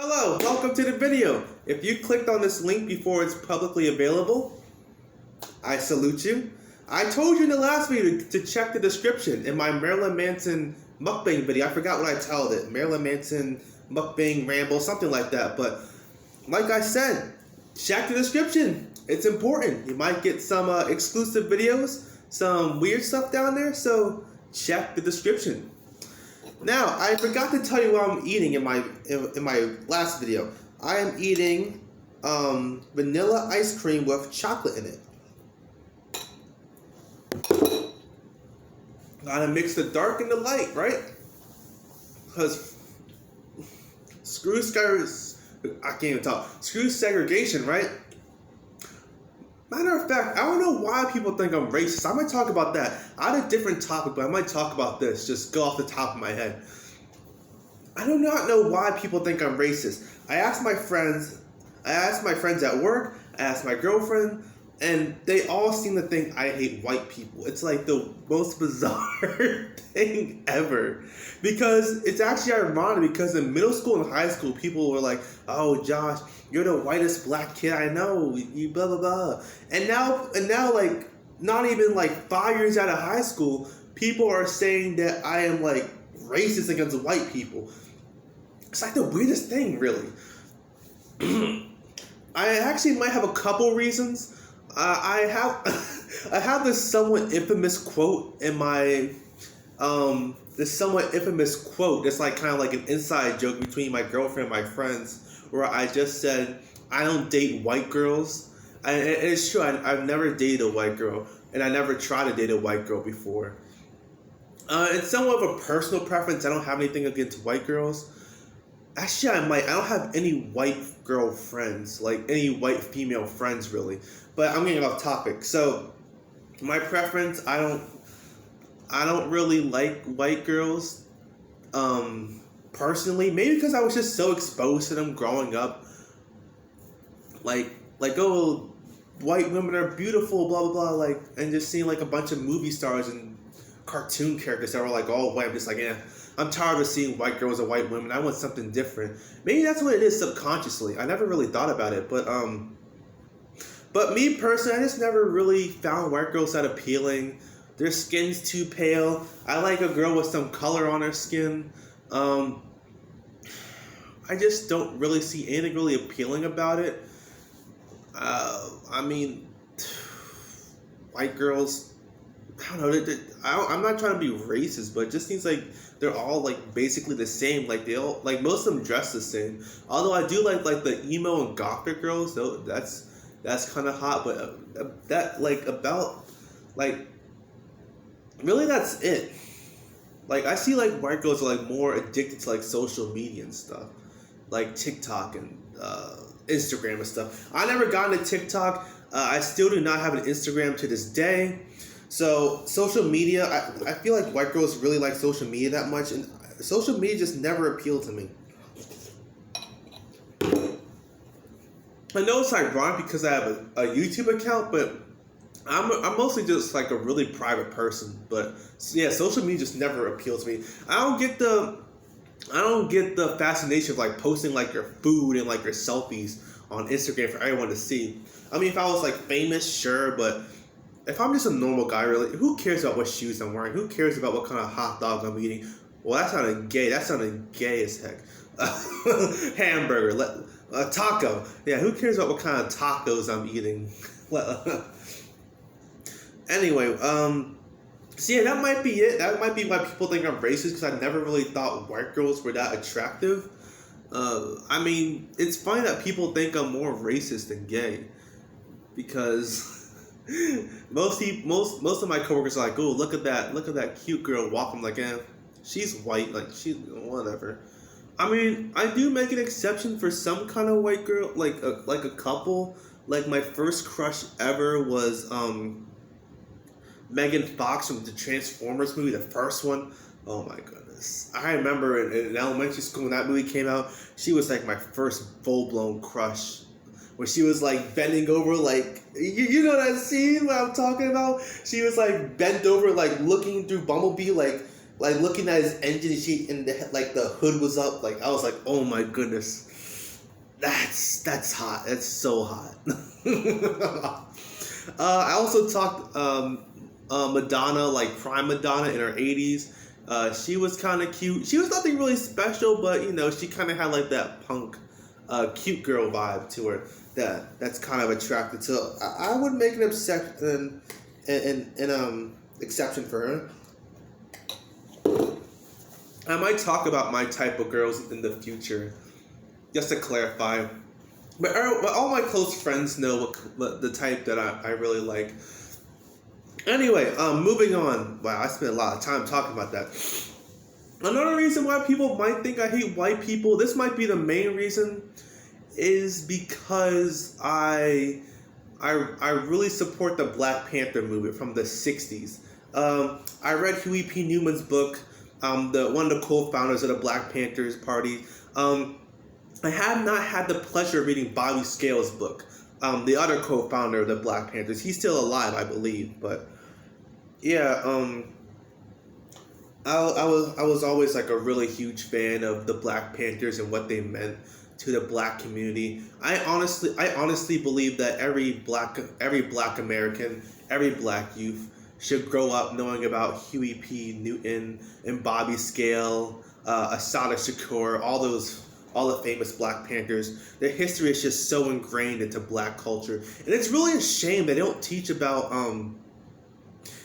Hello, welcome to the video. If you clicked on this link before it's publicly available, I salute you. I told you in the last video to check the description in my Marilyn Manson mukbang video. I forgot what I titled it. Marilyn Manson mukbang ramble, something like that. But like I said, check the description. It's important. You might get some exclusive videos, some weird stuff down there, so check the description. Now, I forgot to tell you what I'm eating in my last video. I am eating vanilla ice cream with chocolate in it. Gotta mix the dark and the light, right? Because screw segregation, right? Matter of fact, I don't know why people think I'm racist. I might talk about that. I had a different topic, but I might talk about this. Just go off the top of my head. I do not know why people think I'm racist. I asked my friends at work, I asked my girlfriend, and they all seem to think I hate white people. It's like the most bizarre thing ever. Because it's actually ironic, because in middle school and high school, people were like, "Oh, Josh, you're the whitest black kid I know, you blah, blah, blah." And now, like, not even like 5 years out of high school, people are saying that I am like racist against white people. It's like the weirdest thing, really. I actually might have a couple reasons. I have this somewhat infamous quote in my It's like kind of like an inside joke between my girlfriend and my friends, where I just said I don't date white girls. And it's true. I've never dated a white girl, and I never tried to date a white girl before. It's somewhat of a personal preference. I don't have anything against white girls. Actually, I don't have any white girl friends, like any white female friends, really. But I'm getting off topic. So, my preference, I don't really like white girls, personally. Maybe because I was just so exposed to them growing up. Like, oh, white women are beautiful, blah, blah, blah, like, and just seeing, like, a bunch of movie stars and cartoon characters that were, like, all white. I'm just like, I'm tired of seeing white girls and white women. I want something different. Maybe that's what it is subconsciously. I never really thought about it, but me personally, I just never really found white girls that appealing. Their skin's too pale. I like a girl with some color on her skin. I just don't really see anything really appealing about it. I mean, white girls, I don't know, I'm not trying to be racist, but it just seems like they're all like basically the same. Like they all, like most of them dress the same. Although I do like the emo and gothic girls, though that's kind of hot. But really that's it. Like I see like white girls are like more addicted to like social media and stuff, like TikTok and Instagram and stuff. I never got into TikTok. I still do not have an Instagram to this day. So social media, I feel like white girls really like social media that much, and social media just never appealed to me. I know it's ironic because I have a YouTube account, but I'm mostly just like a really private person. But yeah, social media just never appealed to me. I don't get the fascination of like posting like your food and like your selfies on Instagram for everyone to see. I mean, if I was like famous, sure, but if I'm just a normal guy, really, who cares about what shoes I'm wearing? Who cares about what kind of hot dog I'm eating? Well, that sounded gay. That sounded gay as heck. Hamburger, taco. Yeah, who cares about what kind of tacos I'm eating? Anyway, so yeah, that might be it. That might be why people think I'm racist, because I never really thought white girls were that attractive. I mean, it's funny that people think I'm more racist than gay, because most of my coworkers are like, "Oh, look at that cute girl walking." Like, she's white, like she's whatever. I mean, I do make an exception for some kind of white girl, like a couple. Like my first crush ever was Megan Fox from the Transformers movie, the first one. Oh my goodness. I remember in elementary school when that movie came out, she was like my first full-blown crush. Where she was like bending over, like, you know that scene what I'm talking about? She was like bent over, like looking through Bumblebee, like like looking at his engine sheet and the hood was up. Like I was like, oh my goodness, that's hot. That's so hot. I also talked Madonna, like prime Madonna in her 80s. She was kind of cute. She was nothing really special, but she kind of had like that punk, cute girl vibe to her that's kind of attractive. So I would make an exception for her. I might talk about my type of girls in the future, just to clarify. But all my close friends know what the type that I really like. Anyway, moving on. Wow, I spent a lot of time talking about that. Another reason why people might think I hate white people, this might be the main reason, is because I really support the Black Panther movement from the 60s. I read Huey P. Newman's book, one of the co-founders of the Black Panthers Party. I have not had the pleasure of reading Bobby Scales' book, the other co-founder of the Black Panthers. He's still alive, I believe, but yeah, I was always like a really huge fan of the Black Panthers and what they meant to the Black community. I honestly believe that every black American, every Black youth should grow up knowing about Huey P. Newton and Bobby Scale, Assata Shakur, all the famous Black Panthers. Their history is just so ingrained into Black culture, and it's really a shame they don't teach about.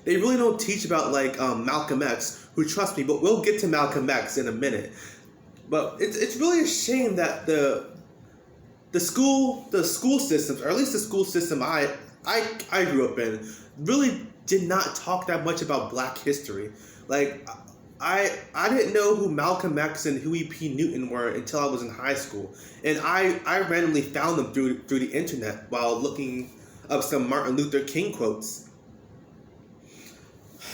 They really don't teach about like Malcolm X, who, trust me, but we'll get to Malcolm X in a minute. But it's really a shame that the school systems, or at least the school system I grew up in, really did not talk that much about Black history. Like I didn't know who Malcolm X and Huey P. Newton were until I was in high school, and I randomly found them through the internet while looking up some Martin Luther King quotes.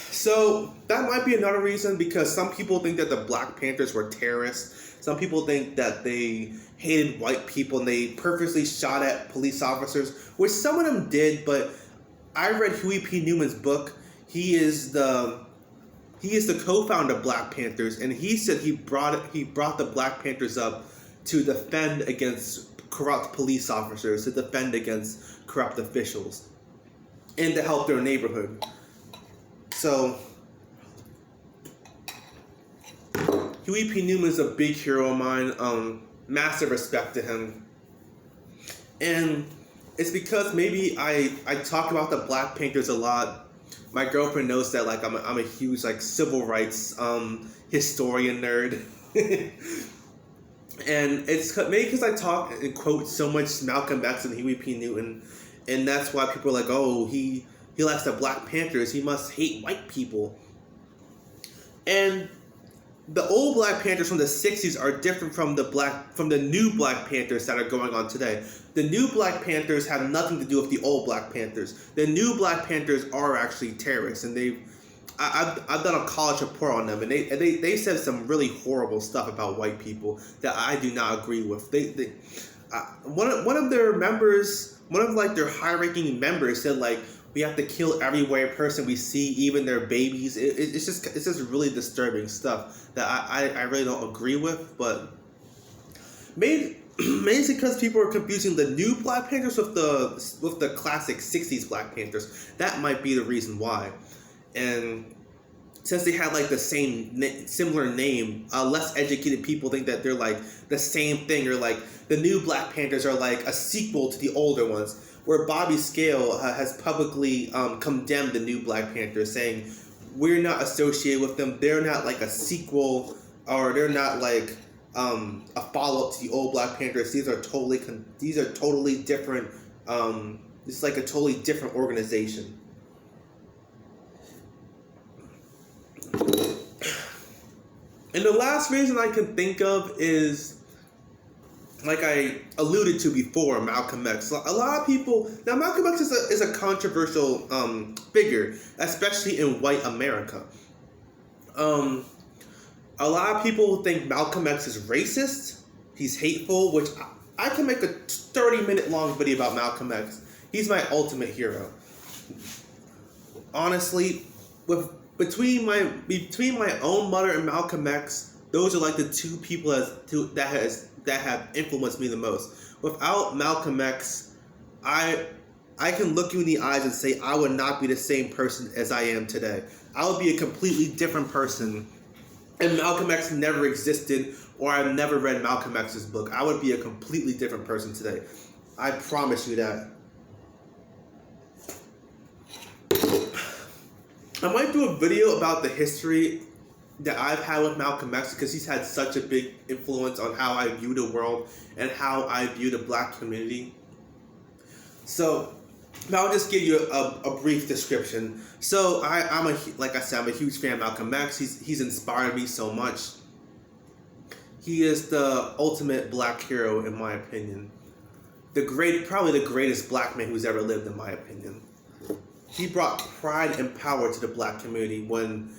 So that might be another reason, because some people think that the Black Panthers were terrorists. Some people think that they hated white people and they purposely shot at police officers, which some of them did. But I read Huey P. Newman's book. He is the co-founder of Black Panthers, and he said he brought the Black Panthers up to defend against corrupt police officers, to defend against corrupt officials, and to help their neighborhood. So Huey P. Newman is a big hero of mine. Massive respect to him, and it's because maybe I talk about the Black Panthers a lot. My girlfriend knows that like I'm a huge like civil rights historian nerd, and it's maybe because I talk and quote so much Malcolm X and Huey P. Newton, and that's why people are like, oh, he likes the Black Panthers, he must hate white people. And the old Black Panthers from the 60s are different from the new Black Panthers that are going on today. The new Black Panthers have nothing to do with the old Black Panthers. The new Black Panthers are actually terrorists, and I've done a college report on them, and they said some really horrible stuff about white people that I do not agree with. One of their members, one of like their high-ranking members said like, we have to kill every white person we see, even their babies. It's just really disturbing stuff that I really don't agree with. But maybe it's because people are confusing the new Black Panthers with the classic 60s Black Panthers. That might be the reason why. And since they had like the similar name, less educated people think that they're like the same thing, or like the new Black Panthers are like a sequel to the older ones. Where Bobby Scale has publicly condemned the new Black Panthers, saying we're not associated with them. They're not like a sequel, or they're not like a follow-up to the old Black Panthers. These are totally different. It's like a totally different organization. And the last reason I can think of is, like I alluded to before, Malcolm X. A lot of people... Now, Malcolm X is a controversial figure, especially in white America. A lot of people think Malcolm X is racist. He's hateful, which I can make a 30-minute long video about Malcolm X. He's my ultimate hero. Honestly, with between my own mother and Malcolm X, those are like the two people that have influenced me the most. Without Malcolm X, I can look you in the eyes and say I would not be the same person as I am today. I would be a completely different person. And Malcolm X never existed, or I've never read Malcolm X's book. I would be a completely different person today. I promise you that. I might do a video about the history that I've had with Malcolm X because he's had such a big influence on how I view the world and how I view the black community. So, I'll just give you a brief description. So, I'm a huge fan of Malcolm X. He's inspired me so much. He is the ultimate black hero, in my opinion. Probably the greatest black man who's ever lived, in my opinion. He brought pride and power to the black community when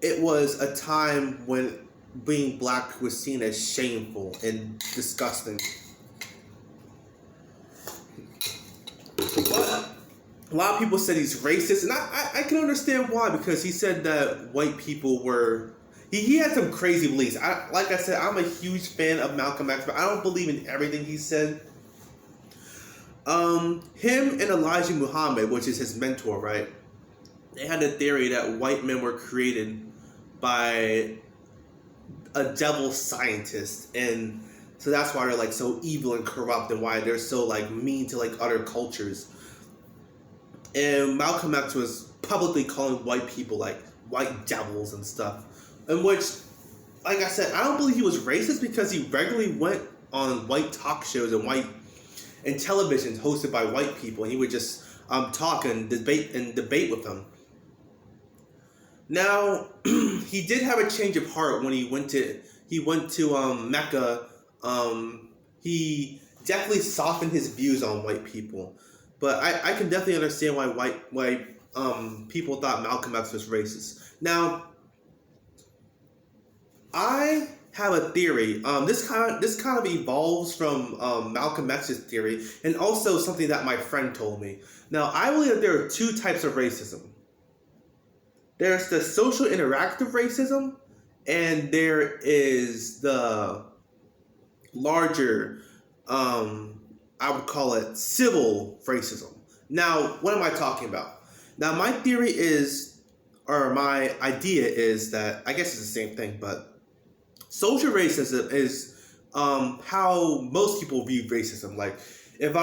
it was a time when being black was seen as shameful and disgusting. But a lot of people said he's racist, and I can understand why, because he said that white people were... He had some crazy beliefs. Like I said, I'm a huge fan of Malcolm X, but I don't believe in everything he said. Him and Elijah Muhammad, which is his mentor, right? They had a theory that white men were created by a devil scientist, and so that's why they're like so evil and corrupt, and why they're so like mean to like other cultures. And Malcolm X was publicly calling white people like white devils and stuff. In which, like I said, I don't believe he was racist because he regularly went on white talk shows and television hosted by white people, and he would just talk and debate with them. Now, he did have a change of heart when he went to Mecca. He definitely softened his views on white people, but I can definitely understand why people thought Malcolm X was racist. Now, I have a theory. This kind of evolves from Malcolm X's theory, and also something that my friend told me. Now, I believe that there are two types of racism. There's the social interactive racism, and there is the larger, I would call it civil racism. Now, what am I talking about? Now, my theory is, or my idea is that, I guess it's the same thing, but social racism is how most people view racism. Like, if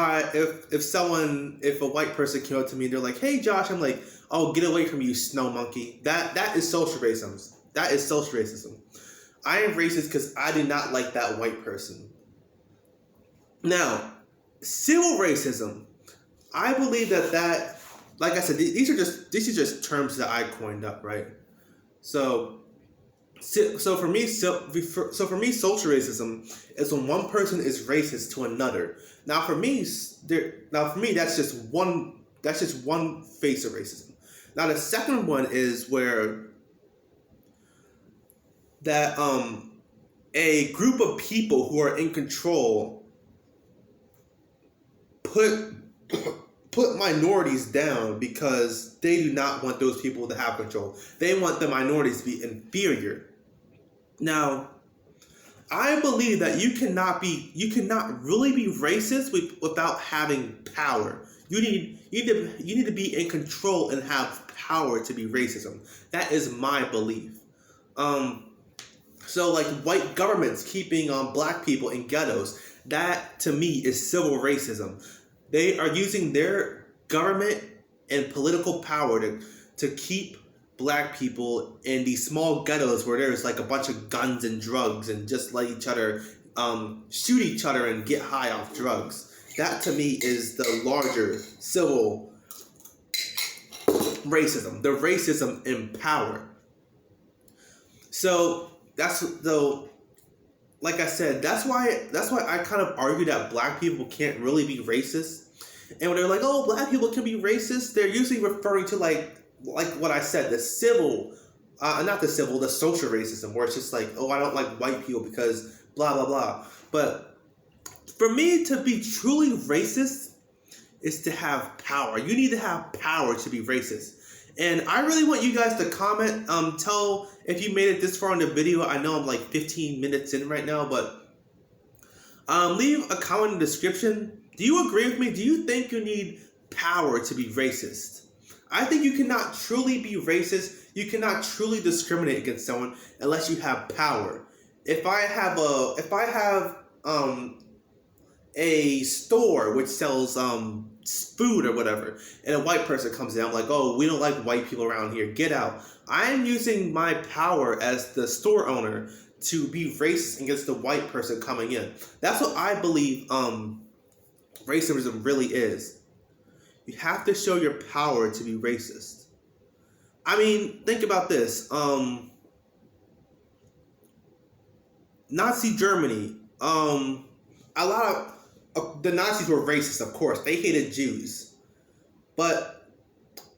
a white person came up to me and they're like, "Hey, Josh," I'm like, "Oh, get away from you, snow monkey." That is social racism. That is social racism. I am racist because I do not like that white person. Now, civil racism, I believe that like I said, these are just terms that I coined up, right? So for me, social racism is when one person is racist to another. Now for me, that's just one face of racism. Now the second one is where that a group of people who are in control put minorities down because they do not want those people to have control. They want the minorities to be inferior. Now, I believe that you cannot really be racist without having power. You need to be in control and have power to be racism. That is my belief. So like white governments keeping black people in ghettos, that to me is civil racism. They are using their government and political power to keep black people in these small ghettos where there's like a bunch of guns and drugs and just let each other shoot each other and get high off drugs. That to me is the larger civil racism, the racism in power. So like I said, that's why I kind of argue that black people can't really be racist. And when they're like, "Oh, black people can be racist," they're usually referring to like what I said, the social racism, where it's just like, "Oh, I don't like white people because blah blah blah." But for me to be truly racist is to have power. You need to have power to be racist. And I really want you guys to comment. Tell if you made it this far in the video. I know I'm like 15 minutes in right now, but leave a comment in the description. Do you agree with me? Do you think you need power to be racist? I think you cannot truly be racist. You cannot truly discriminate against someone unless you have power. If I have a store which sells food or whatever, and a white person comes in, I'm like, oh, we don't like white people around here, get out. I am using my power as the store owner to be racist against the white person coming in. That's what I believe racism really is. You have to show your power to be racist. I mean, think about this. Nazi Germany. A lot of the Nazis were racist, of course. They hated Jews. But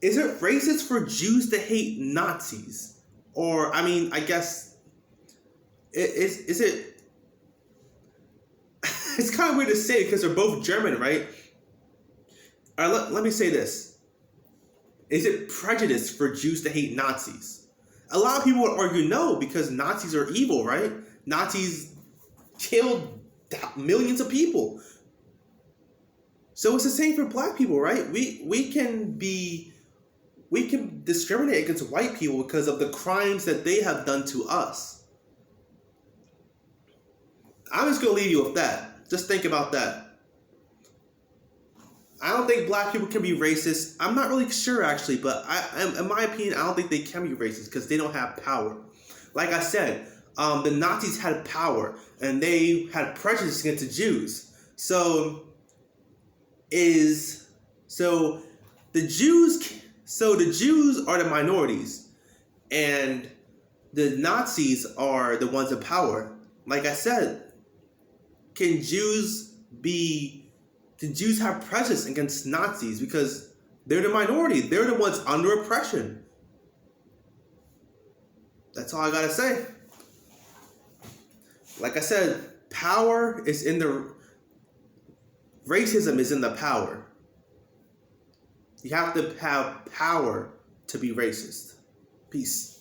is it racist for Jews to hate Nazis? Or, I mean, I guess, is it... It's kind of weird to say because they're both German, right? All right, let me say this. Is it prejudice for Jews to hate Nazis? A lot of people would argue no, because Nazis are evil, right? Nazis killed millions of people. So it's the same for black people, right? We can discriminate against white people because of the crimes that they have done to us. I'm just going to leave you with that. Just think about that. I don't think black people can be racist. I'm not really sure, actually, but in my opinion, I don't think they can be racist because they don't have power. Like I said, the Nazis had power, and they had prejudice against the Jews. So the Jews are the minorities, and the Nazis are the ones in power. Like I said, can Jews have prejudice against Nazis because they're the minority? They're the ones under oppression. That's all I gotta say. Like I said, racism is in the power. You have to have power to be racist. Peace.